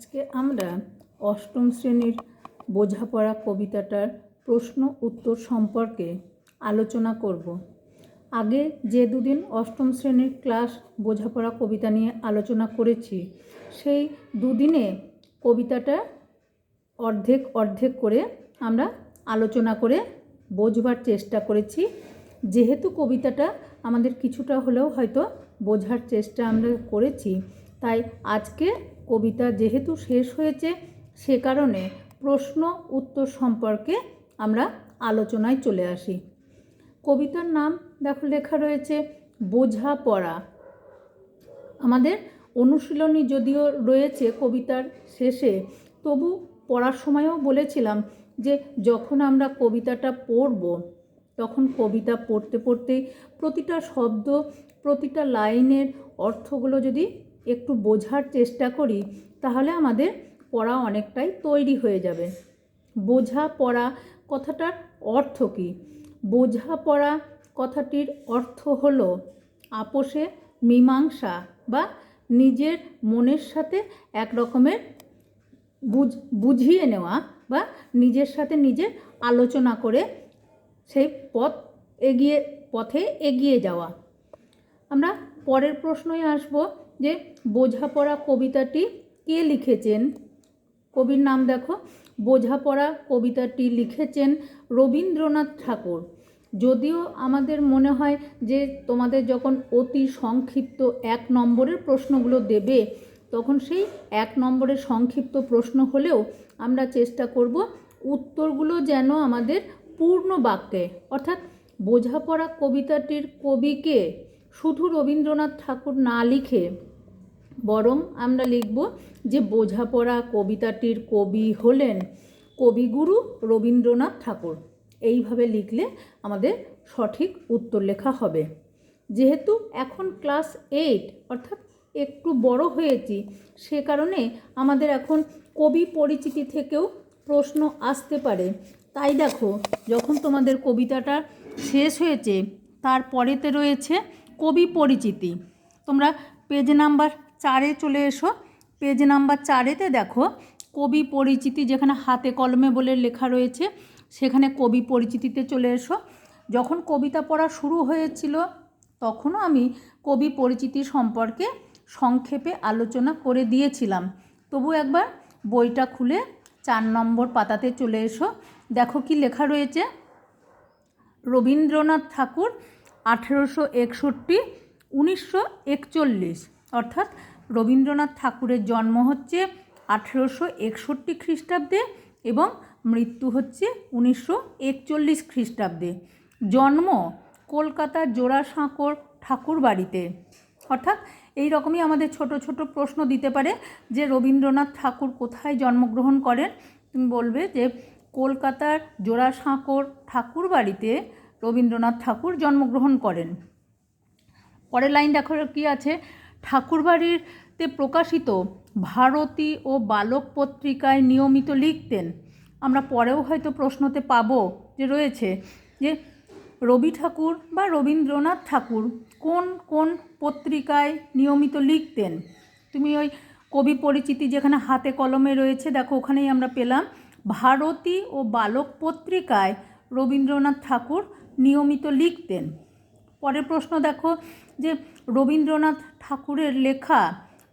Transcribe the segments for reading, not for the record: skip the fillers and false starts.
আজকে আমরা অষ্টম শ্রেণীর বোঝাপড়া কবিতাটার প্রশ্ন উত্তর সম্পর্কে আলোচনা করব। আগে যে দুদিন অষ্টম শ্রেণীর ক্লাস বোঝাপড়া কবিতা নিয়ে আলোচনা করেছি, সেই দুদিনে কবিতাটা অর্ধেক অর্ধেক করে আমরা আলোচনা করে বোঝবার চেষ্টা করেছি। যেহেতু কবিতাটা আমাদের কিছুটা হলেও হয়তো বোঝার চেষ্টা আমরা করেছি, তাই আজকে কবিতা যেহেতু শেষ হয়েছে, সে কারণে প্রশ্ন উত্তর সম্পর্কে আমরা আলোচনায় চলে আসি। কবিতার নাম দেখো লেখা রয়েছে বোঝাপড়া। আমাদের অনুশীলনী যদিও রয়েছে কবিতার শেষে, তবু পড়ার সময়ও বলেছিলাম যে যখন আমরা কবিতাটা পড়ব, তখন কবিতা পড়তে পড়তেই প্রতিটা শব্দ, প্রতিটা লাইনের অর্থগুলো যদি একটু বোঝার চেষ্টা করি, তাহলে আমাদের পড়া অনেকটাই তৈরি হয়ে যাবে। বোঝাপড়া কথাটার অর্থ কী? বোঝাপড়া কথাটির অর্থ হলো আপোষে মীমাংসা বা নিজের মনের সাথে এক রকমের বুঝিয়ে নেওয়া বা নিজের সাথে নিজে আলোচনা করে সেই পথে এগিয়ে যাওয়া। আমরা পরের প্রশ্নই আসব যে বোঝাপড়া কবিতাটি কে লিখেছেন। কবির নাম দেখো, বোঝাপড়া কবিতাটি লিখেছেন রবীন্দ্রনাথ ঠাকুর। যদিও আমাদের মনে হয় যে তোমাদের যখন অতি সংক্ষিপ্ত 1 নম্বরের প্রশ্নগুলো দেবে, তখন সেই 1 নম্বরের সংক্ষিপ্ত প্রশ্ন হলেও আমরা চেষ্টা করব উত্তরগুলো যেন আমাদের পূর্ণ বাক্যে, অর্থাৎ বোঝাপড়া কবিতাটির কবিকে শুধু রবীন্দ্রনাথ ঠাকুর না লিখে, বরং আমরা লিখব যে বোঝাপড়া কবিতাটির কবি হলেন কবিগুরু রবীন্দ্রনাথ ঠাকুর। এইভাবে লিখলে আমাদের সঠিক উত্তর লেখা হবে। যেহেতু এখন ক্লাস 8 অর্থাৎ একটু বড় হয়েছি, সে কারণে আমাদের এখন কবি পরিচিতি থেকেও প্রশ্ন আসতে পারে। তাই দেখো, যখন তোমাদের কবিতাটা শেষ হয়েছে, তারপরেতে রয়েছে কবি পরিচিতি। তোমরা পেজ নাম্বার 4-এ চলে এসো। পেজ নাম্বার 4-এতে দেখো কবি পরিচিতি, যেখানে হাতে কলমে বলে লেখা রয়েছে, সেখানে কবি পরিচিতিতে চলে এসো। যখন কবিতা পড়া শুরু হয়েছিল, তখনও আমি কবি পরিচিতি সম্পর্কে সংক্ষেপে আলোচনা করে দিয়েছিলাম। তবু একবার বইটা খুলে 4 নম্বর পাতাতে চলে এসো। দেখো কি লেখা রয়েছে। রবীন্দ্রনাথ ঠাকুর 1861-1941, অর্থাৎ রবীন্দ্রনাথ ঠাকুরের জন্ম হচ্ছে 1861 খ্রিস্টাব্দে এবং মৃত্যু হচ্ছে 1941 খ্রিস্টাব্দে। জন্ম কলকাতার জোড়াসাঁকোর ঠাকুর বাড়িতে। অর্থাৎ এই রকমই আমাদের ছোট ছোট প্রশ্ন দিতে পারে যে রবীন্দ্রনাথ ঠাকুর কোথায় জন্মগ্রহণ করেন। তুমি বলবে যে কলকাতার জোড়াসাঁকোর ঠাকুর বাড়িতে রবীন্দ্রনাথ ঠাকুর জন্মগ্রহণ করেন। পরের লাইন দেখো কি আছে। ঠাকুরবাড়িতে প্রকাশিত ভারতী ও বালক পত্রিকায় নিয়মিত লিখতেন। আমরা পরেও হয়তো প্রশ্নতে পাবো যে রয়েছে যে রবি ঠাকুর বা রবীন্দ্রনাথ ঠাকুর কোন কোন পত্রিকায় নিয়মিত লিখতেন। তুমি ওই কবি পরিচিতি যেখানে হাতে কলমে রয়েছে, দেখো ওখানেই আমরা পেলাম ভারতী ও বালক পত্রিকায় রবীন্দ্রনাথ ঠাকুর নিয়মিত লিখতেন। পরের প্রশ্ন দেখো যে রবীন্দ্রনাথ ঠাকুরের লেখা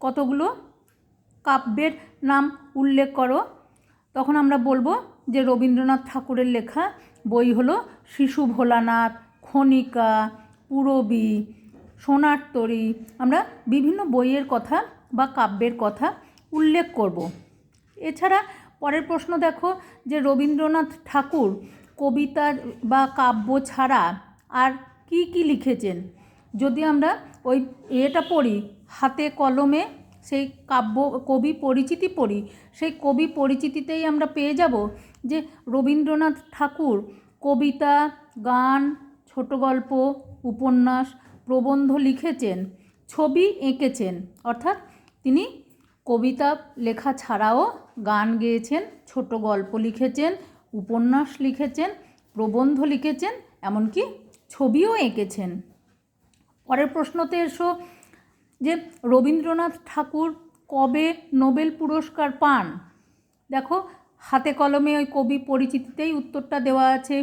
কতগুলো কাব্যের নাম উল্লেখ করো। তখন আমরা বলবো যে রবীন্দ্রনাথ ঠাকুরের লেখা বই হলো শিশু ভোলানাথ, খনিকা, পূরবী, সোনার তরী। আমরা বিভিন্ন বইয়ের কথা বা কাব্যের কথা উল্লেখ করব। এছাড়া পরের প্রশ্ন দেখো যে রবীন্দ্রনাথ ঠাকুর কবিতা বা কাব্য ছাড়া আর কি কি লিখেছেন। যদি আমরা ওই এটা পড়ি, হাতে কলমে সেই কবি পরিচিতি পড়ি, সেই কবি পরিচিতিতেই আমরা পেয়ে যাব যে রবীন্দ্রনাথ ঠাকুর কবিতা, গান, ছোট গল্প, উপন্যাস, প্রবন্ধ লিখেছেন, ছবি এঁকেছেন। অর্থাৎ তিনি কবিতা লেখা ছাড়াও গান গেয়েছেন, ছোট গল্প লিখেছেন, উপন্যাস লিখেছেন, প্রবন্ধ লিখেছেন, এমনকি ছবিও এঁকেছেন। পরের প্রশ্নতে এসো যে রবীন্দ্রনাথ ঠাকুর কবে নোবেল পুরস্কার পান? দেখো হাতে কলমে ওই কবি পরিচিতিতেই উত্তরটা দেওয়া আছে।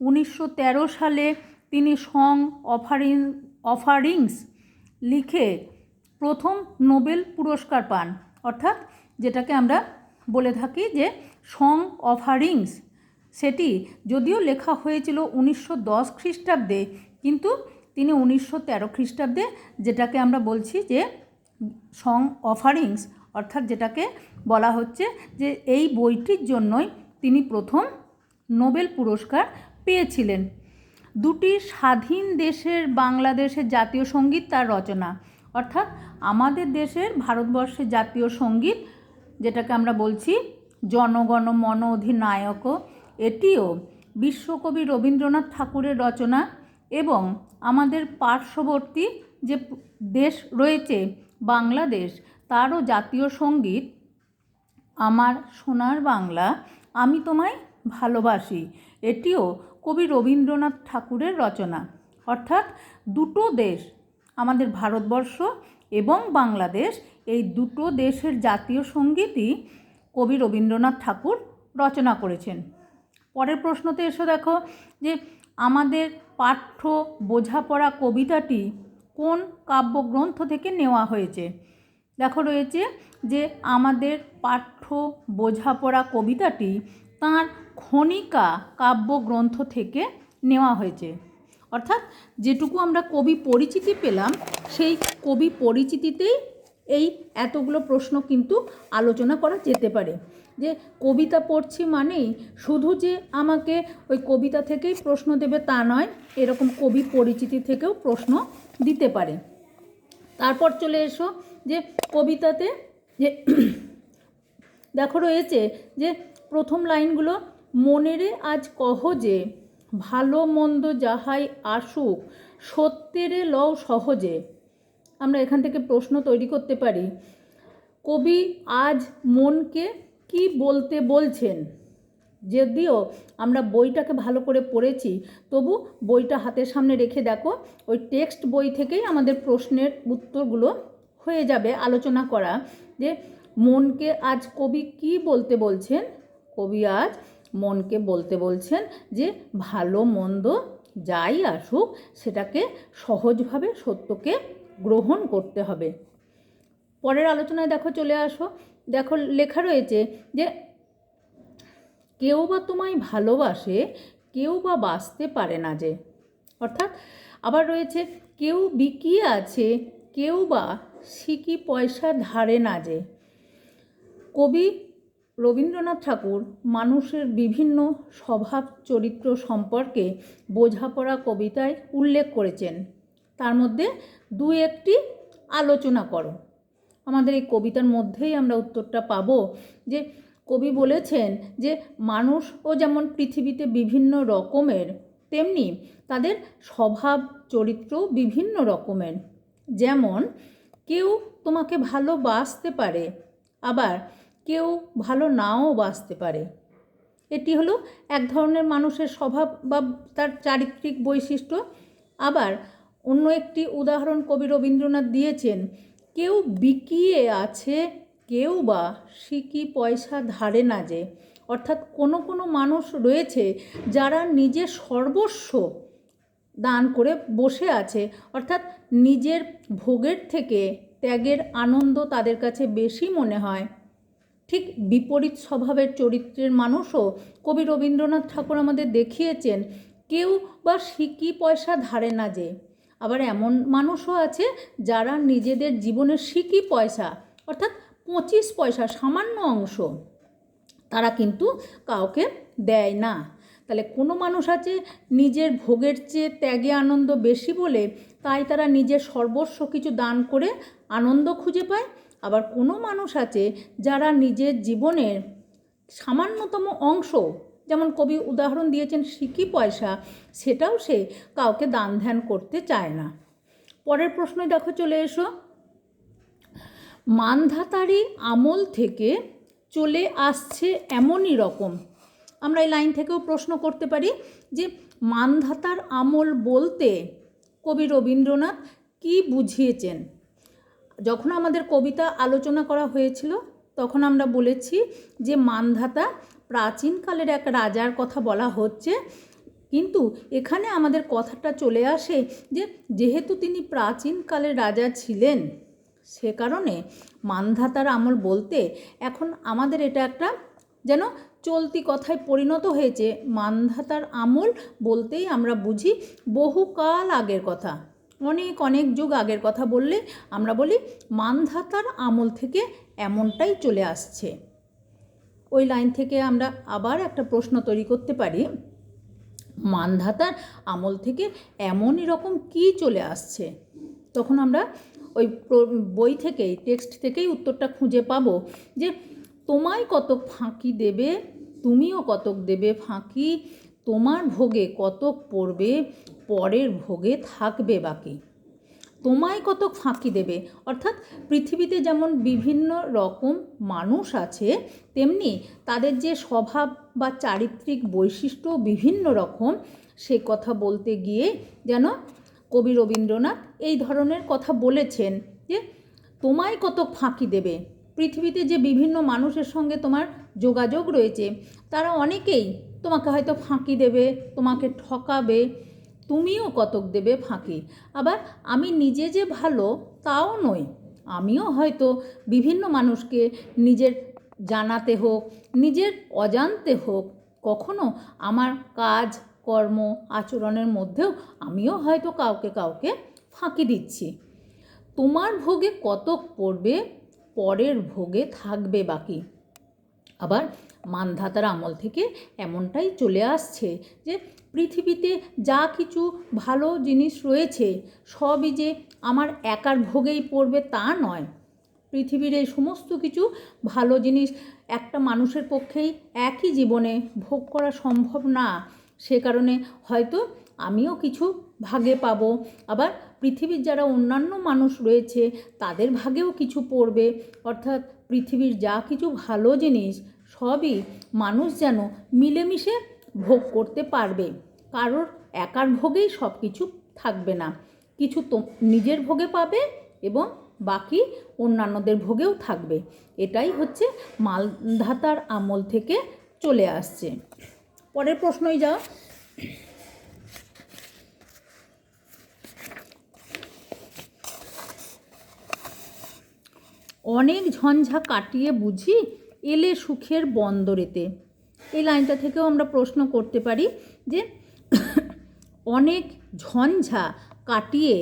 1913 সালে তিনি সং অফারিংস লিখে প্রথম নোবেল পুরস্কার পান, অর্থাৎ যেটাকে আমরা বলে থাকি যে সং অফারিংস, সেটি যদিও লেখা হয়েছিল 1910 খ্রিস্টাব্দে, কিন্তু তিনি 1913 খ্রিস্টাব্দে যেটাকে আমরা বলছি যে সং অফারিংস, অর্থাৎ যেটাকে বলা হচ্ছে যে এই বইটির জন্যই তিনি প্রথম নোবেল পুরস্কার পেয়েছিলেন। দুটি স্বাধীন দেশের বাংলাদেশের জাতীয় সঙ্গীত তার রচনা, অর্থাৎ আমাদের দেশের ভারতবর্ষের জাতীয় সঙ্গীত যেটাকে আমরা বলছি জনগণ মন অধিনায়ক, এটিও বিশ্বকবি রবীন্দ্রনাথ ঠাকুরের রচনা। এবং আমাদের পার্শ্ববর্তী যে দেশ রয়েছে বাংলাদেশ, তারও জাতীয় সঙ্গীত আমার সোনার বাংলা আমি তোমায় ভালোবাসি, এটিও কবি রবীন্দ্রনাথ ঠাকুরের রচনা। অর্থাৎ দুটো দেশ, আমাদের ভারতবর্ষ এবং বাংলাদেশ, এই দুটো দেশের জাতীয় সঙ্গীতই কবি রবীন্দ্রনাথ ঠাকুর রচনা করেছেন। পরের প্রশ্নতে এসে দেখো যে আমাদের পাঠ্য বোঝাপড়া কবিতাটি কোন কাব্যগ্রন্থ থেকে নেওয়া হয়েছে? দেখো রয়েছে যে আমাদের পাঠ্য বোঝাপড়া কবিতাটি তাঁর খনিকা কাব্যগ্রন্থ থেকে নেওয়া হয়েছে। অর্থাৎ যেটুকু আমরা কবি পরিচিতি পেলাম, সেই কবি পরিচিতিতেই এই এতগুলো প্রশ্ন কিন্তু আলোচনা করা যেতে পারে। যে কবিতা পড়ছি মানেই শুধু যে আমাকে ওই কবিতা থেকেই প্রশ্ন দেবে তা নয়, এরকম কবি পরিচিতি থেকেও প্রশ্ন দিতে পারে। তারপর চলে এসো যে কবিতাতে যে দেখো রয়েছে যে প্রথম লাইনগুলো, মনেরে আজ কহ যে ভালো মন্দ যাহাই আসুক সত্যেরে লও সহজে। আমরা এখান থেকে প্রশ্ন তৈরি করতে পারি, কবি আজ মনকে কি বলতে বলছেন? যদিও আমরা বইটাকে ভালো করে পড়েছি, তবু বইটা হাতের সামনে রেখে দেখো, ওই টেক্সট বই থেকেই আমাদের প্রশ্নের উত্তরগুলো হয়ে যাবে আলোচনা করা। যে মনকে আজ কবি কি বলতে বলছেন? কবি আজ মনকে বলতে বলছেন যে ভালো মন্দ যাই আসুক সেটাকে সহজভাবে সত্যকে গ্রহণ করতে হবে। পরের আলোচনায় দেখো চলে আসো, দেখো লেখা রয়েছে যে কেউ বা তোমায় ভালোবাসে, কেউ বা বাঁচতে পারে না যে। অর্থাৎ আবার রয়েছে কেউ বিকিয়ে আছে, কেউ বা সিকি পয়সা ধারে না যে। কবি রবীন্দ্রনাথ ঠাকুর মানুষের বিভিন্ন স্বভাব চরিত্র সম্পর্কে বোঝাপড়া কবিতায় উল্লেখ করেছেন। তার মধ্যে দু একটি আলোচনা করো। আমাদের এই কবিতার মধ্যেই আমরা উত্তরটা পাবো যে কবি বলেছেন যে মানুষও যেমন পৃথিবীতে বিভিন্ন রকমের, তেমনি তাদের স্বভাব চরিত্রও বিভিন্ন রকমের। যেমন কেউ তোমাকে ভালোবাসতে পারে, আবার কেউ ভালো নাও বাসতে পারে। এটি হলো এক ধরনের মানুষের স্বভাব বা তার চারিত্রিক বৈশিষ্ট্য। আবার অন্য একটি উদাহরণ কবি রবীন্দ্রনাথ দিয়েছেন, কেউ বিকিয়ে আছে, কেউ বা সিকি পয়সা ধারে না যে। অর্থাৎ কোনো কোনো মানুষ রয়েছে যারা নিজের সর্বস্ব দান করে বসে আছে, অর্থাৎ নিজের ভোগের থেকে ত্যাগের আনন্দ তাদের কাছে বেশি মনে হয়। ঠিক বিপরীত স্বভাবের চরিত্রের মানুষও কবি রবীন্দ্রনাথ ঠাকুর আমাদের দেখিয়েছেন, কেউ বা সিকি পয়সা ধারে না যে। আবার এমন মানুষও আছে যারা নিজেদের জীবনের সিকি পয়সা, অর্থাৎ 25 পয়সা সামান্য অংশ, তারা কিন্তু কাউকে দেয় না। তাহলে কোনো মানুষ আছে নিজের ভোগের চেয়ে ত্যাগে আনন্দ বেশি বলে তাই তারা নিজের সর্বস্ব কিছু দান করে আনন্দ খুঁজে পায়। আবার কোনো মানুষ আছে যারা নিজের জীবনের সামান্যতম অংশ, যেমন কবি উদাহরণ দিয়েছেন সিকি পয়সা, সেটাও সে কাউকে দান ধ্যান করতে চায় না। পরের প্রশ্নে দেখো চলে এসো, মানধাতারি আমল থেকে চলে আসছে এমনই রকম। আমরা এই লাইন থেকেও প্রশ্ন করতে পারি যে মানধাতার আমল বলতে কবি রবীন্দ্রনাথ কি বুঝিয়েছেন? যখন আমাদের কবিতা আলোচনা করা হয়েছিল তখন আমরা বলেছি যে মান্ধাতা প্রাচীনকালের এক রাজার কথা বলা হচ্ছে, কিন্তু এখানে আমাদের কথাটা চলে আসে যে যেহেতু তিনি প্রাচীনকালের রাজা ছিলেন, সে কারণে মান্ধাতার আমল বলতে এখন আমাদের এটা একটা যেন চলতি কথায় পরিণত হয়েছে। মান্ধাতার আমল বলতেই আমরা বুঝি বহুকাল আগের কথা, অনেক অনেক যুগ আগের কথা বললে আমরা বলি মান্ধাতার আমল থেকে এমনটাই চলে আসছে। ওই লাইন থেকে আমরা আবার একটা প্রশ্ন তৈরি করতে পারি, মান্ধাতার আমল থেকে এমনই রকম কী চলে আসছে? তখন আমরা ওই বই থেকেই, টেক্সট থেকেই উত্তরটা খুঁজে পাবো যে তোমায় কতক ফাঁকি দেবে, তুমিও কতক দেবে ফাঁকি, তোমার ভোগে কতক পড়বে, পরের ভোগে থাকবে বাকি। তোমায় কতক ফাঁকি দেবে অর্থাৎ পৃথিবীতে যেমন বিভিন্ন রকম মানুষ আছে, তেমনি তাদের যে স্বভাব বা চারিত্রিক বৈশিষ্ট্য বিভিন্ন রকম, সে কথা বলতে গিয়ে যেন কবি রবীন্দ্রনাথ এই ধরনের কথা বলেছেন যে তোমায় কতক ফাঁকি দেবে। পৃথিবীতে যে বিভিন্ন মানুষের সঙ্গে তোমার যোগাযোগ রয়েছে, তারা অনেকেই তোমাকে হয়তো ফাঁকি দেবে, তোমাকে ঠকাবে, তুমিও কতক দেবে ফাঁকি। আবার আমি নিজে যে ভালো তাও নই, আমিও হয়তো বিভিন্ন মানুষকে নিজের জানাতে হোক, নিজের অজান্তে হোক, কখনো আমার কাজ কর্ম আচরণের মধ্যেও আমিও হয়তো কাউকে কাউকে ফাঁকি দিচ্ছি। তোমার ভোগে কতক পড়বে, পরের ভোগে থাকবে বাকি। আবার মান্ধাতার আমল থেকে এমনটাই চলে আসছে যে পৃথিবীতে যা কিছু ভালো জিনিস রয়েছে সবই যে আমার একার ভোগেই পড়বে তা নয়। পৃথিবীর এই সমস্ত কিছু ভালো জিনিস একটা মানুষের পক্ষেই একই জীবনে ভোগ করা সম্ভব না, সে কারণে হয়তো আমিও কিছু ভাগে পাবো, আবার পৃথিবীর যারা অন্যান্য মানুষ রয়েছে তাদের ভাগেও কিছু পড়বে। অর্থাৎ পৃথিবীর যা কিছু ভালো জিনিস সবই মানুষ যেন মিলেমিশে ভোগ করতে পারবে, কারোর একার ভোগেই সব কিছু থাকবে না, কিছু তো নিজের ভোগে পাবে এবং বাকি অন্যান্যদের ভোগেও থাকবে। এটাই হচ্ছে মান্ধাতার আমল থেকে চলে আসছে। পরের প্রশ্নই যাও। অনেক ঝঞ্ঝা কাটিয়ে বুঝি এলে সুখের বন্দরেতে। এই লাইনটা থেকেও আমরা প্রশ্ন করতে পারি যে অনেক ঝঞ্ঝা কাটিয়ে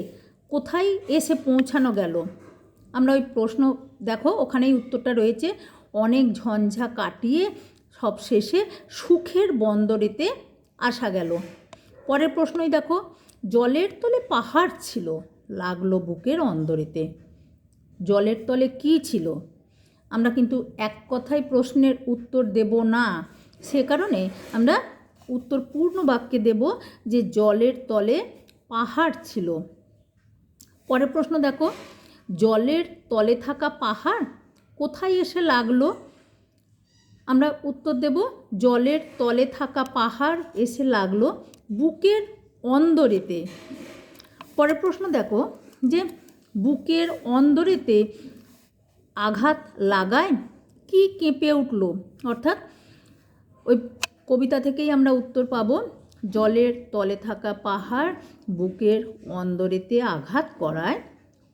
কোথায় এসে পৌঁছানো গেল। আমরা ওই প্রশ্ন দেখো ওখানেই উত্তরটা রয়েছে, অনেক ঝঞ্ঝা কাটিয়ে সব শেষে সুখের বন্দরেতে আসা গেল। পরের প্রশ্নই দেখো, জলের তলে পাহাড় ছিল লাগলো বুকের অন্দরেতে। জলের তলে কী ছিল? আমরা কিন্তু এক কথায় প্রশ্নের উত্তর দেব না, সে কারণে আমরা উত্তর পূর্ণ বাক্যে দেব যে জলের তলে পাহাড় ছিল। পরের প্রশ্ন দেখো, জলের তলে থাকা পাহাড় কোথায় এসে লাগলো? আমরা উত্তর দেব জলের তলে থাকা পাহাড় এসে লাগলো বুকের অন্দরেতে। পরের প্রশ্ন দেখো যে বুকের অন্দরেতে আঘাত লাগায় কি কেঁপে উঠল? অর্থাৎ ওই কবিতা থেকেই আমরা উত্তর পাব, জলের তলে থাকা পাহাড় বুকের অন্দরেতে আঘাত করায়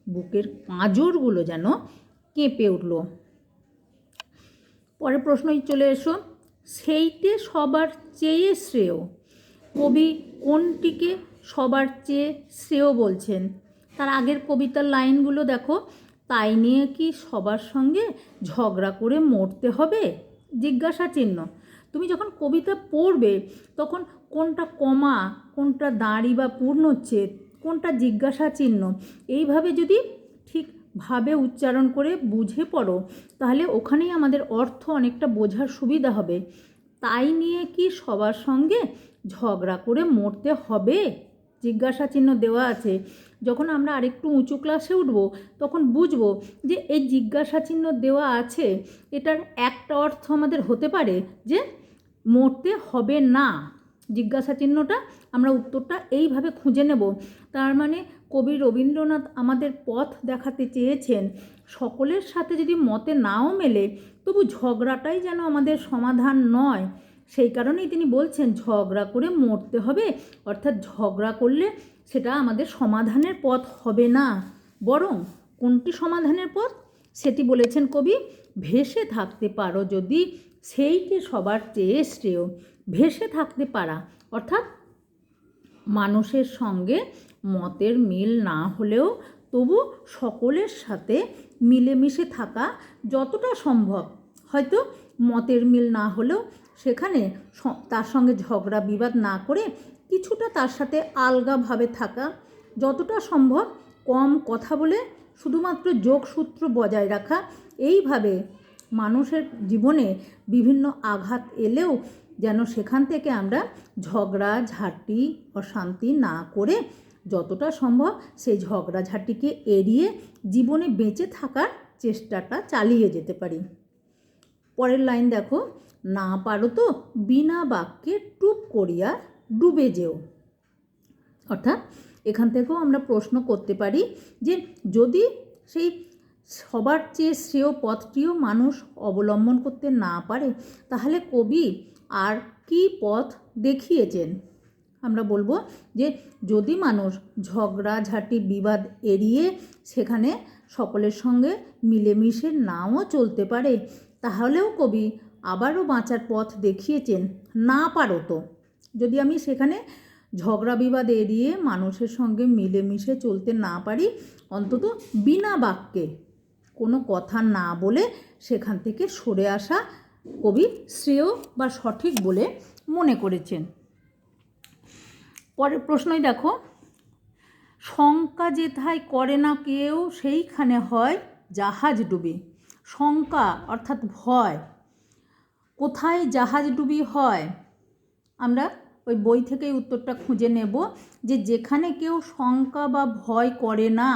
বুকের পাঁজরগুলো যেন কেঁপে উঠল। পরের প্রশ্নই চলে এসো, সেইটে সবার চেয়ে শ্রেয়। কবি কোনটিকে সবার চেয়ে শ্রেয় বলছেন? তার আগের কবিতার লাইনগুলো দেখো, তাই নিয়ে কি সবার সঙ্গে ঝগড়া করে মরতে হবে? জিজ্ঞাসা চিহ্ন। তুমি যখন কবিতা পড়বে তখন কোনটা কমা, কোনটা দাঁড়ি বা পূর্ণচ্ছেদ, কোনটা জিজ্ঞাসা চিহ্ন, এইভাবে যদি ঠিকভাবে উচ্চারণ করে বুঝে পড়ো তাহলে ওখানেই আমাদের অর্থ অনেকটা বোঝার সুবিধা হবে। তাই নিয়ে কি সবার সঙ্গে ঝগড়া করে মরতে হবে? জিজ্ঞাসা চিহ্ন দেওয়া আছে। যখন আমরা আরেকটু উঁচু ক্লাসে উঠব তখন বুঝব যে এই জিজ্ঞাসা চিহ্ন দেওয়া আছে, এটার একটা অর্থ আমাদের হতে পারে যে মরতে হবে না, জিজ্ঞাসা চিহ্নটা আমরা উত্তরটা এইভাবে খুঁজে নেব। তার মানে কবি রবীন্দ্রনাথ আমাদের পথ দেখাতে চেয়েছেন সকলের সাথে যদি মতে নাও মেলে তবু ঝগড়াটাই যেন আমাদের সমাধান নয়। সেই কারণেই তিনি বলছেন ঝগড়া করে মরতে হবে, অর্থাৎ ঝগড়া করলে সেটা আমাদের সমাধানের পথ হবে না, বরং কোনটি সমাধানের পথ সেটি বলেছেন কবি, ভেসে থাকতে পারো যদি সেইটি সবার চেয়ে শ্রেয়। ভেসে থাকতে পারা অর্থাৎ মানুষের সঙ্গে মতের মিল না হলেও তবু সকলের সাথে মিলেমিশে থাকা যতটা সম্ভব। হয়তো মতের মিল না হলেও সেখানে তার সঙ্গে ঝগড়া বিবাদ না করে কিছুটা তার সাথে আলগাভাবে থাকা, যতটা সম্ভব কম কথা বলে শুধুমাত্র যোগসূত্র বজায় রাখা। এইভাবে মানুষের জীবনে বিভিন্ন আঘাত এলেও যেন সেখান থেকে আমরা ঝগড়া ঝাঁটি অশান্তি না করে যতটা সম্ভব সেই ঝগড়াঝাঁটিকে এড়িয়ে জীবনে বেঁচে থাকার চেষ্টাটা চালিয়ে যেতে পারি। পরের লাইন দেখো, না পারো তো বিনা বাক্যে টুপ করিয়া ডুবে যেও। অর্থাৎ এখান থেকেও আমরা প্রশ্ন করতে পারি যে যদি সেই সবার চেয়ে শ্রেয় পথটিও মানুষ অবলম্বন করতে না পারে তাহলে কবি আর কি পথ দেখিয়েছেন। আমরা বলবো যে যদি মানুষ ঝগড়াঝাঁটি বিবাদ এড়িয়ে সেখানে সকলের সঙ্গে মিলেমিশে নাও চলতে পারে তাহলেও কবি আবারও বাঁচার পথ দেখিয়েছেন, না পারো তো। যদি আমি সেখানে ঝগড়া বিবাদ এড়িয়ে মানুষের সঙ্গে মিলেমিশে চলতে না পারি, অন্তত বিনা বাক্যে কোনো কথা না বলে সেখান থেকে সরে আসা কবি শ্রেয় বা সঠিক বলে মনে করেছেন। পরের প্রশ্নই দেখো, শঙ্কা যেথায় করে না কেউ সেইখানে হয় জাহাজ ডুবি। শঙ্কা অর্থাৎ ভয়, কোথায় জাহাজ ডুবি হয়? আমরা ওই বই থেকেই উত্তরটা খুঁজে নেব যে যেখানে কেউ শঙ্কা বা ভয় করে না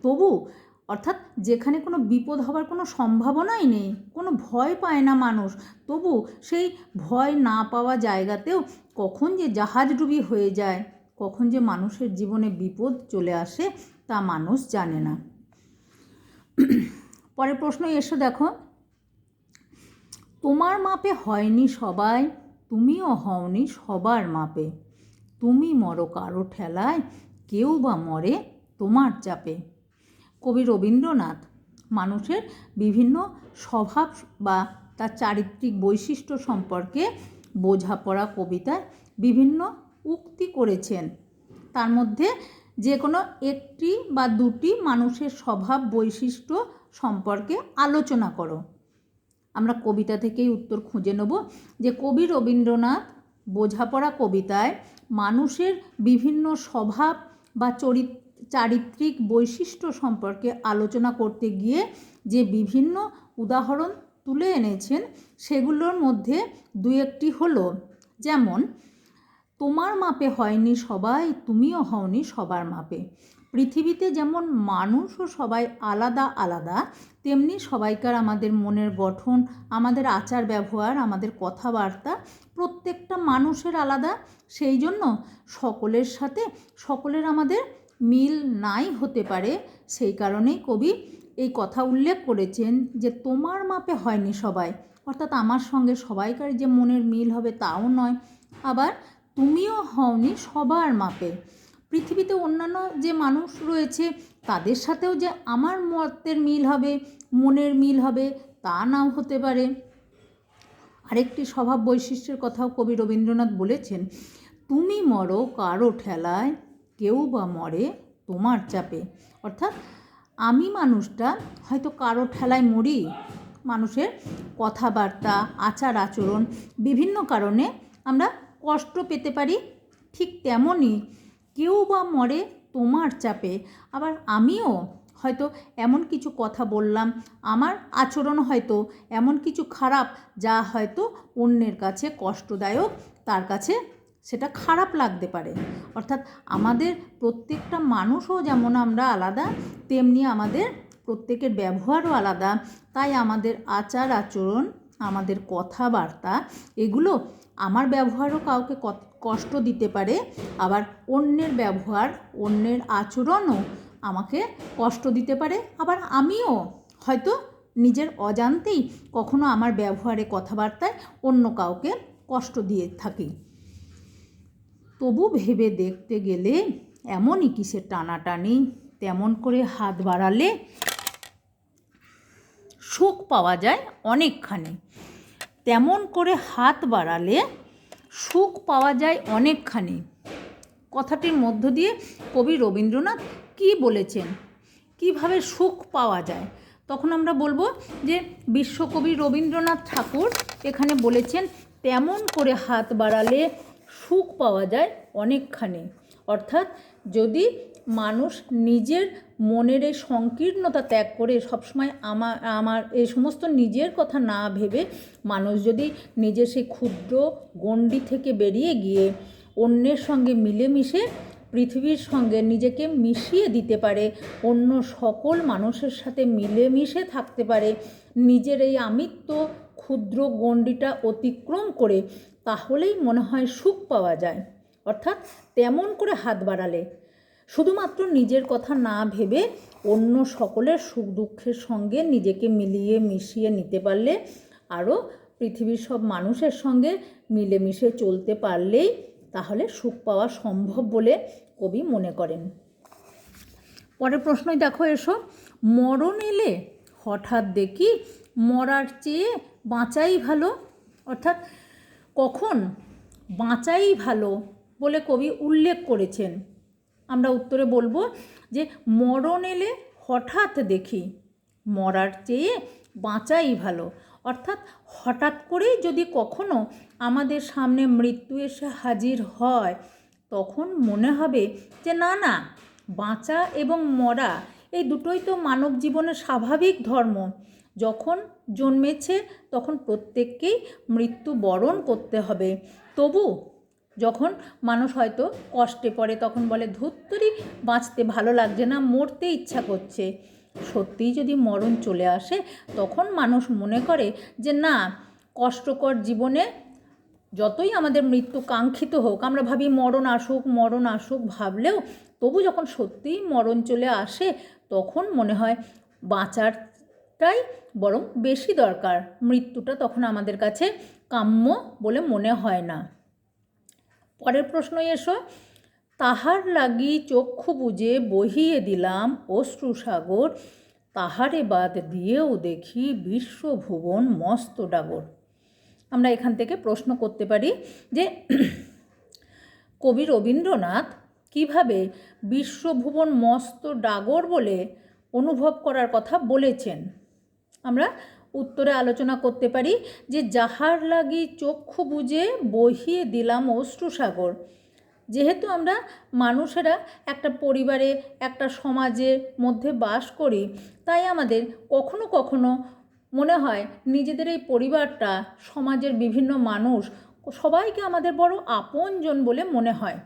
তবু, অর্থাৎ যেখানে কোনো বিপদ হবার কোনো সম্ভাবনাই নেই, কোনো ভয় পায় না মানুষ, তবু সেই ভয় না পাওয়া জায়গাতেও কখন যে জাহাজডুবি হয়ে যায়, কখন যে মানুষের জীবনে বিপদ চলে আসে তা মানুষ জানে না। পরের প্রশ্ন এসো দেখো, তোমার মাপে হয়নি সবাই, তুমিও হওনি সবার মাপে। তুমি মরো কারো ঠেলায়, কেউ বা মরে তোমার চাপে। কবি রবীন্দ্রনাথ মানুষের বিভিন্ন স্বভাব বা তার চারিত্রিক বৈশিষ্ট্য সম্পর্কে বোঝাপড়া কবিতায় বিভিন্ন উক্তি করেছেন। তার মধ্যে যে কোনো একটি বা দুটি মানুষের স্বভাব বৈশিষ্ট্য সম্পর্কে আলোচনা করো। আমরা কবিতা থেকেই উত্তর খুঁজে নেব যে কবি রবীন্দ্রনাথ বোঝাপড়া কবিতায় মানুষের বিভিন্ন স্বভাব বা চারিত্রিক বৈশিষ্ট্য সম্পর্কে আলোচনা করতে গিয়ে যে বিভিন্ন উদাহরণ তুলে এনেছেন সেগুলোর মধ্যে দু একটি হলো, যেমন তোমার মাপে হয়নি সবাই, তুমিও হওনি সবার মাপে। পৃথিবীতে যেমন মানুষও সবাই আলাদা আলাদা, তেমনি সবাইকার আমাদের মনের গঠন, আমাদের আচার ব্যবহার, আমাদের কথাবার্তা প্রত্যেকটা মানুষের আলাদা। সেই জন্য সকলের সাথে সকলের আমাদের মিল নাই হতে পারে। সেই কারণেই কবি এই কথা উল্লেখ করেছেন যে তোমার মাপে হয়নি সবাই, অর্থাৎ আমার সঙ্গে সবাইকার যে মনের মিল হবে তাও নয়। আবার তুমিও হওনি সবার মাপে, পৃথিবীতে অন্যান্য যে মানুষ রয়েছে তাদের সাথেও যে আমার মতের মিল হবে, মনের মিল হবে তা নাও হতে পারে। আরেকটি স্বভাব বৈশিষ্ট্যের কথাও কবি রবীন্দ্রনাথ বলেছেন, তুমি মরো কারো ঠেলায়, কেউ বা মরে তোমার চাপে। অর্থাৎ আমি মানুষটা হয়তো কারো ঠেলায় মরি, মানুষের কথাবার্তা আচার আচরণ বিভিন্ন কারণে আমরা কষ্ট পেতে পারি, ঠিক তেমনই কেউ বা মরে তোমার চাপে। আবার আমিও হয়তো এমন কিছু কথা বললাম, আমার আচরণ হয়তো এমন কিছু খারাপ যা হয়তো অন্যের কাছে কষ্টদায়ক, তার কাছে সেটা খারাপ লাগতে পারে। অর্থাৎ আমাদের প্রত্যেকটা মানুষও যেমন আমরা আলাদা, তেমনি আমাদের প্রত্যেকের ব্যবহারও আলাদা। তাই আমাদের আচার আচরণ আমাদের কথাবার্তা এগুলো আমার ব্যবহারও কাউকে কষ্ট দিতে পারে, আবার অন্যের ব্যবহার অন্যের আচরণও আমাকে কষ্ট দিতে পারে, আবার আমিও হয়তো নিজের অজান্তেই কখনো আমার ব্যবহারে কথাবার্তায় অন্য কাউকে কষ্ট দিয়ে থাকি। তবু ভেবে দেখতে গেলে এমনই কিসের টানাটানি, তেমন করে হাত বাড়ালে সুখ পাওয়া যায় অনেকখানি। তেমন করে হাত বাড়ালে সুখ পাওয়া যায় অনেকখানি। কথাটির মধ্য দিয়ে কবি রবীন্দ্রনাথ কী বলেছেন, কিভাবে সুখ পাওয়া যায়? তখন আমরা বলবো যে বিশ্বকবি রবীন্দ্রনাথ ঠাকুর এখানে বলেছেন তেমন করে হাত বাড়ালে সুখ পাওয়া যায় অনেকখানি। অর্থাৎ যদি মানুষ নিজের মনের এই সংকীর্ণতা ত্যাগ করে সবসময় আমার এই সমস্ত নিজের কথা না ভেবে মানুষ যদি নিজের সেই ক্ষুদ্র গণ্ডি থেকে বেরিয়ে গিয়ে অন্যের সঙ্গে মিলেমিশে পৃথিবীর সঙ্গে নিজেকে মিশিয়ে দিতে পারে, অন্য সকল মানুষের সাথে মিলেমিশে থাকতে পারে, নিজের এই আমিত্ব ক্ষুদ্র গণ্ডিটা অতিক্রম করে, তাহলেই মনে হয় সুখ পাওয়া যায়। অর্থাৎ তেমন করে হাত বাড়ালে শুধুমাত্র নিজের কথা না ভেবে অন্য সকলের সুখ দুঃখের সঙ্গে নিজেকে মিলিয়ে মিশিয়ে নিতে পারলে, আরও পৃথিবীর সব মানুষের সঙ্গে মিলেমিশে চলতে পারলেই তাহলে সুখ পাওয়া সম্ভব বলে কবি মনে করেন। পরের প্রশ্নই দেখো, এসো। মরণ এলে হঠাৎ দেখি মরার চেয়ে বাঁচাই ভালো। অর্থাৎ কখন বাঁচাই ভালো বলে কবি উল্লেখ করেছেন? আমরা উত্তরে বলবো যে মরণ এলে হঠাৎ দেখি মরার চেয়ে বাঁচাই ভালো। অর্থাৎ হঠাৎ করেই যদি কখনো আমাদের সামনে মৃত্যু এসে হাজির হয়, তখন মনে হবে যে না না, বাঁচা এবং মরা এই দুটোই তো মানব জীবনের স্বাভাবিক ধর্ম। যখন জন্মেছে তখন প্রত্যেককেই মৃত্যু বরণ করতে হবে। তবু যখন মানুষ হয়তো কষ্টে পড়ে তখন বলে ধুত্তরি, বাঁচতে ভালো লাগছে না, মরতে ইচ্ছা করছে। সত্যিই যদি মরণ চলে আসে তখন মানুষ মনে করে যে না, কষ্টকর জীবনে যতই আমাদের মৃত্যু কাঙ্ক্ষিত হোক, আমরা ভাবি মরণ আসুক ভাবলেও তবু যখন সত্যিই মরণ চলে আসে তখন মনে হয় বাঁচারটাই বরং বেশি দরকার। মৃত্যুটা তখন আমাদের কাছে কাম্য বলে মনে হয় না। পরের প্রশ্নই এসো। তাহার লাগি চক্ষু বুজে বহিয়ে দিলাম অশ্রুসাগর, তাহারে বাদ দিয়েও দেখি বিশ্বভুবন মস্ত ডাগর। আমরা এখান থেকে প্রশ্ন করতে পারি যে কবি রবীন্দ্রনাথ কিভাবে বিশ্বভুবন মস্ত ডাগর বলে অনুভব করার কথা বলেছেন? আমরা উত্তরে আলোচনা করতে পারি যে যাহার লাগি চক্ষু বুজে বহিয়ে দিলাম অশ্রুসাগর। যেহেতু আমরা মানুষেরা একটা পরিবারে একটা সমাজের মধ্যে বাস করি, তাই আমাদের কখনো কখনো মনে হয় নিজেদের এই পরিবারটা, সমাজের বিভিন্ন মানুষ সবাইকে আমাদের বড় আপনজন বলে মনে হয়।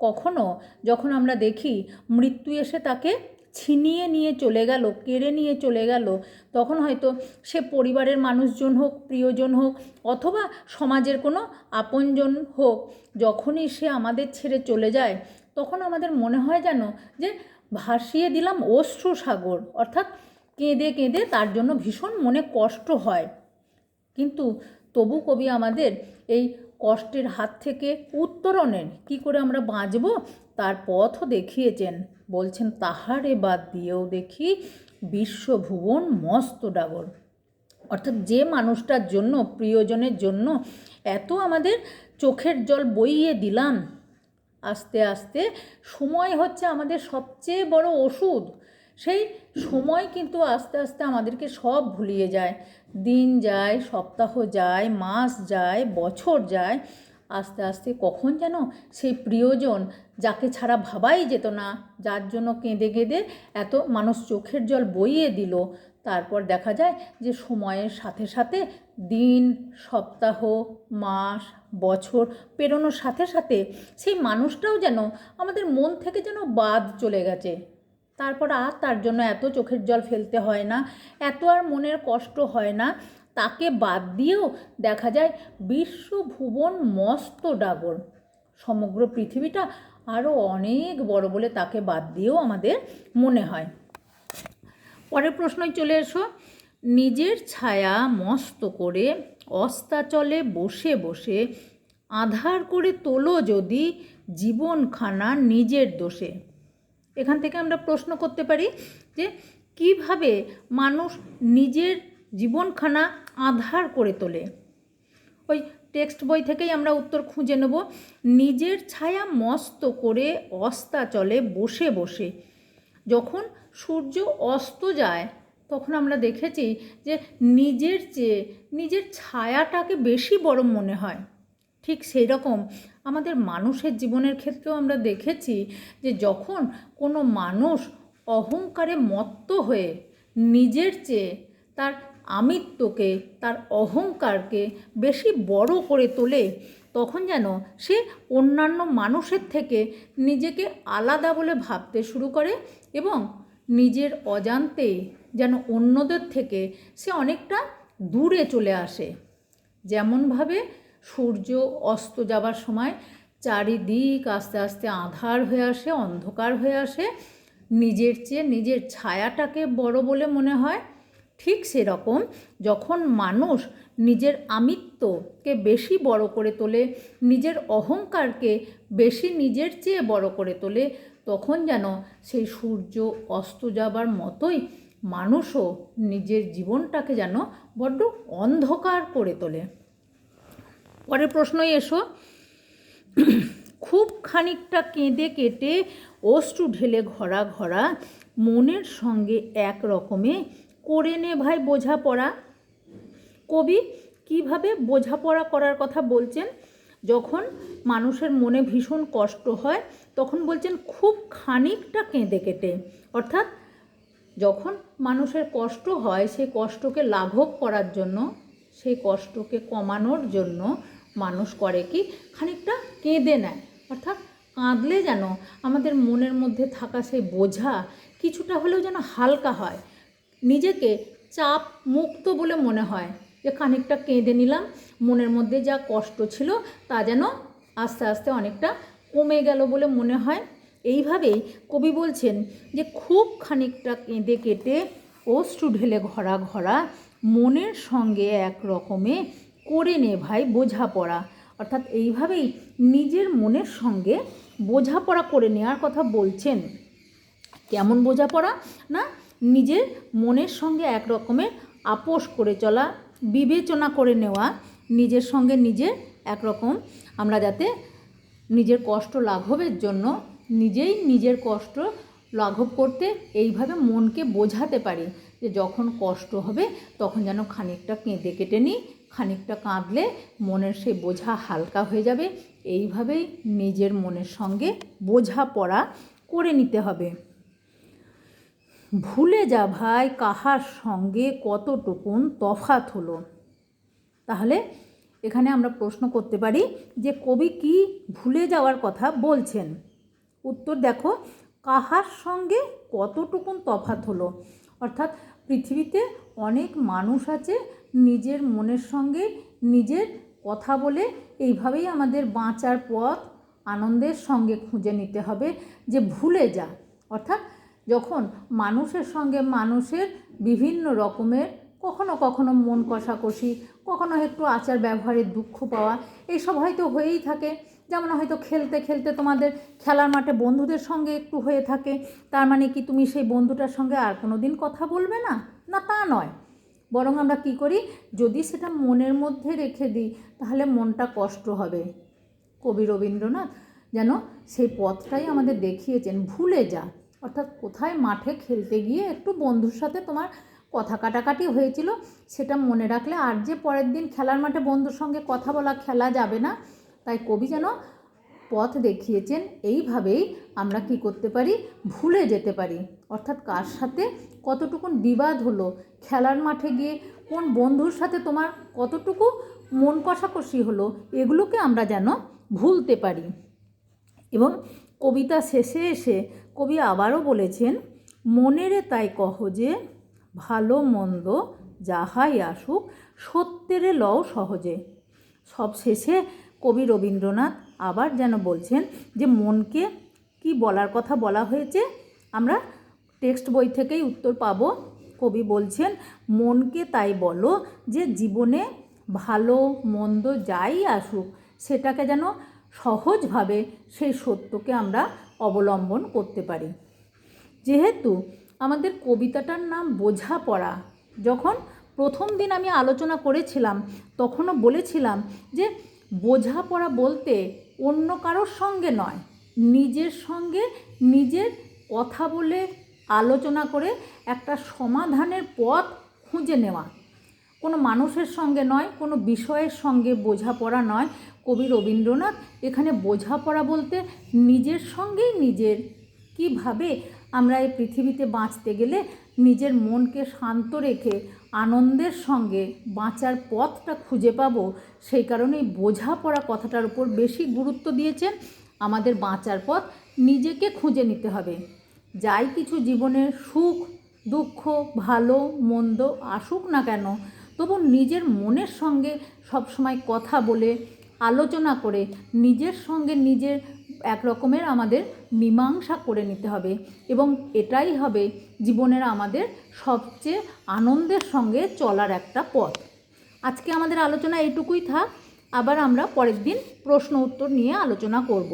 কখনো যখন আমরা দেখি মৃত্যু এসে তাকে ছিনিয়ে নিয়ে চলে গেল, কেড়ে নিয়ে চলে গেল, তখন হয়তো সে পরিবারের মানুষজন হোক, প্রিয়জন হোক, অথবা সমাজের কোনো আপনজন হোক, যখনই সে আমাদের ছেড়ে চলে যায় তখন আমাদের মনে হয় যেন যে ভাসিয়ে দিলাম অশ্রুসাগর। অর্থাৎ কেঁদে কেঁদে তার জন্য ভীষণ মনে কষ্ট হয়। কিন্তু তবু কবি আমাদের এই কষ্টের হাত থেকে উত্তরণের কী করে আমরা বাঁচব তার পথও দেখিয়েছেন। বলছেন তাহারে বাদ দিয়েও দেখি বিশ্বভুবন মস্ত ডাগর। অর্থাৎ যে মানুষটার জন্য, প্রিয়জনের জন্য এত আমাদের চোখের জল বইয়ে দিলাম, আস্তে আস্তে সময় হচ্ছে আমাদের সবচেয়ে বড় ওষুধ। সেই সময় কিন্তু আস্তে আস্তে আমাদেরকে সব ভুলিয়ে যায়। দিন যায়, সপ্তাহ যায়, মাস যায়, বছর যায়, আস্তে আস্তে কখন যেন সেই প্রিয়জন যাকে ছাড়া ভাবাই যেত না, যার জন্য কেঁদে কেঁদে এত মানুষ চোখের জল বইয়ে দিল, তারপর দেখা যায় যে সময়ের সাথে সাথে দিন, সপ্তাহ, মাস, বছর পেরোনোর সাথে সাথে সেই মানুষটাও যেন আমাদের মন থেকে যেন বাদ চলে গেছে। তারপর আর তার জন্য এত চোখের জল ফেলতে হয় না, এত আর মনের কষ্ট হয় না। তাকে বাদ দিয়েও দেখা যায় বিশ্বভুবন মস্ত ডাগর, সমগ্র পৃথিবীটা আরও অনেক বড় বলে তাকে বাদ দিয়েও আমাদের মনে হয়। পরের প্রশ্নই চলে এসো। নিজের ছায়া মস্ত করে অস্তাচলে বসে বসে আঁধার করে তোলো যদি জীবনখানা নিজের দোষে। এখান থেকে আমরা প্রশ্ন করতে পারি যে কিভাবে মানুষ নিজের জীবনখানা আঁধার করে তোলে। ওই টেক্সট বই থেকেই আমরা উত্তর খুঁজে নেব। নিজের ছায়া মস্ত করে অস্তাচলে বসে বসে, যখন সূর্য অস্ত যায় তখন আমরা দেখেছি যে নিজের চেয়ে নিজের ছায়াটাকে বেশি বড় মনে হয়। ঠিক সেই রকম আমাদের মানুষের জীবনের ক্ষেত্রেও আমরা দেখেছি যে যখন কোনো মানুষ অহংকারে মত্ত হয়ে নিজের চেয়ে তার আমিত্বকে, তার অহংকারকে বেশি বড় করে তোলে, তখন যেন সে অন্যান্য মানুষের থেকে নিজেকে আলাদা বলে ভাবতে শুরু করে এবং নিজের অজান্তেই যেন অন্যদের থেকে সে অনেকটা দূরে চলে আসে। যেমনভাবে সূর্য অস্ত যাবার সময় চারিদিক আস্তে আস্তে আঁধার হয়ে আসে, অন্ধকার হয়ে আসে, নিজের চেয়ে নিজের ছায়াটাকে বড় বলে মনে হয়, ঠিক সেরকম যখন মানুষ নিজের আমিত্বকে বেশি বড় করে তোলে, নিজের অহংকারকে বেশি নিজের চেয়ে বড় করে তোলে, তখন যেন সেই সূর্য অস্ত যাবার মতোই মানুষও নিজের জীবনটাকে যেন বড্ড অন্ধকার করে তোলে। পরের প্রশ্নই এসো। খুব খানিকটা কেঁদে কেটে অশ্রু ঢেলে ঘরা ঘরা মনের সঙ্গে এক রকমে করে নে ভাই বোঝাপড়া। কবি কিভাবে বোঝাপড়া করার কথা বলছেন? যখন মানুষের মনে ভীষণ কষ্ট হয় তখন বলছেন খুব খানিকটা কেঁদে কেটে, অর্থাৎ যখন মানুষের কষ্ট হয় সেই কষ্টকে লাঘব করার জন্য, সেই কষ্টকে কমানোর জন্য মানুষ করে কি খানিকটা কেঁদে নেয়, অর্থাৎ কাঁদলে যেন আমাদের মনের মধ্যে থাকা সেই বোঝা কিছুটা হলেও যেন হালকা হয়, নিজেকে চাপ মুক্ত বলে মনে হয় যে খানিকটা কেঁদে নিলাম, মনের মধ্যে যা কষ্ট ছিল তা যেন আস্তে আস্তে অনেকটা কমে গেল বলে মনে হয়। এইভাবেই কবি বলছেন যে খুব খানিকটা কেঁদে কেটে অশ্রু ঢেলে ঘরা ঘরা মনের সঙ্গে এক রকমে করে নে ভাই বোঝাপড়া, অর্থাৎ এইভাবেই নিজের মনের সঙ্গে বোঝাপড়া করে নেওয়ার কথা বলছেন। কেমন বোঝাপড়া? না, নিজের মনের সঙ্গে এক রকমের আপোষ করে চলা, বিবেচনা করে নেওয়া, নিজের সঙ্গে নিজের একরকম আমরা যাতে নিজের কষ্ট লাঘবের জন্য নিজেই নিজের কষ্ট লাঘব করতে এইভাবে মনকে বোঝাতে পারি যে যখন কষ্ট হবে তখন যেন খানিকটা কেঁদে কেটে নিই, খানিকটা কাঁদলে মনের সেই বোঝা হালকা হয়ে যাবে। এইভাবেই নিজের মনের সঙ্গে বোঝাপড়া করে নিতে হবে। ভুলে যা ভাই কাহার সঙ্গে কতটুকুন তফাৎ হলো। তাহলে এখানে আমরা প্রশ্ন করতে পারি যে কবি কি ভুলে যাওয়ার কথা বলছেন। উত্তর দেখো, কাহার সঙ্গে কতটুকুন তফাৎ হলো, অর্থাৎ পৃথিবীতে অনেক মানুষ আছে, নিজের মনের সঙ্গে নিজের কথা বলে এইভাবেই আমাদের বাঁচার পথ আনন্দের সঙ্গে খুঁজে নিতে হবে। যে ভুলে যা, অর্থাৎ যখন মানুষের সঙ্গে মানুষের বিভিন্ন রকমের কখনো কখনো মন কষাকষি, কখনো একটু আচার ব্যবহারের দুঃখ পাওয়া, এইসব হয়তো হয়েই থাকে। যেমন হয়তো খেলতে খেলতে তোমাদের খেলার মাঠে বন্ধুদের সঙ্গে একটু হয়ে থাকে, তার মানে কি তুমি সেই বন্ধুটার সঙ্গে আর কোনো দিন কথা বলবে না? না, তা নয়। বরং আমরা কি করি, যদি সেটা মনের মধ্যে রেখে দিই তাহলে মনটা কষ্ট হবে। কবি রবীন্দ্রনাথ যেন সেই পথটাই আমাদের দেখিয়েছেন, ভুলে যা, অর্থাৎ কোথায় মাঠে খেলতে গিয়ে একটু বন্ধুর সাথে তোমার কথা কাটাকাটি হয়েছিল সেটা মনে রাখলে আর যে পরের দিন খেলার মাঠে বন্ধুর সঙ্গে কথা বলা, খেলা যাবে না। তাই কবি যেন পথ দেখিয়েছেন, এইভাবেই আমরা কি করতে পারি, ভুলে যেতে পারি। অর্থাৎ কার সাথে কতটুকুন বিবাদ হলো, খেলার মাঠে গিয়ে কোন বন্ধুর সাথে তোমার কতটুকু মন কষাকষি হলো, এগুলোকে আমরা যেন ভুলতে পারি। এবং কবিতা শেষে এসে কবি আবারও বলেছেন, মনেরে তাই কহ যে ভালো মন্দ যাহাই আসুক সত্যেরে লও সহজে। সব শেষে কবি রবীন্দ্রনাথ আবার যেন বলছেন যে মনকে কি বলার কথা বলা হয়েছে, আমরা টেক্সট বই থেকেই উত্তর পাবো। কবি বলছেন, মনকে তাই বলো যে জীবনে ভালো মন্দ যাই আসুক সেটাকে যেন সহজভাবে সেই সত্যকে আমরা অবলম্বন করতে পারি। যেহেতু আমাদের কবিতাটার নাম বোঝাপড়া, যখন প্রথম দিন আমি আলোচনা করেছিলাম তখনও বলেছিলাম যে বোঝাপড়া বলতে অন্য কারোর সঙ্গে নয়, নিজের সঙ্গে নিজের কথা বলে আলোচনা করে একটা সমাধানের পথ খুঁজে নেওয়া, কোনো মানুষের সঙ্গে নয়, কোনো বিষয়ের সঙ্গে বোঝাপড়া নয়। কবি রবীন্দ্রনাথ এখানে বোঝাপড়া বলতে নিজের সঙ্গেই নিজের, কিভাবে আমরা এই পৃথিবীতে বাঁচতে গেলে নিজের মনকে শান্ত রেখে আনন্দের সঙ্গে বাঁচার পথটা খুঁজে পাবো, সেই কারণেই বোঝাপড়া কথাটার উপর বেশি গুরুত্ব দিয়েছেন। আমাদের বাঁচার পথ নিজেকে খুঁজে নিতে হবে। যাই কিছু জীবনের সুখ দুঃখ ভালো মন্দ আসুক না কেন, তবু নিজের মনের সঙ্গে সবসময় কথা বলে আলোচনা করে নিজের সঙ্গে নিজের এক রকমের আমাদের মীমাংসা করে নিতে হবে, এবং এটাই হবে জীবনের আমাদের সবচেয়ে আনন্দের সঙ্গে চলার একটা পথ। আজকে আমাদের আলোচনা এইটুকুই থাক, আবার আমরা পরের দিন প্রশ্ন উত্তর নিয়ে আলোচনা করব।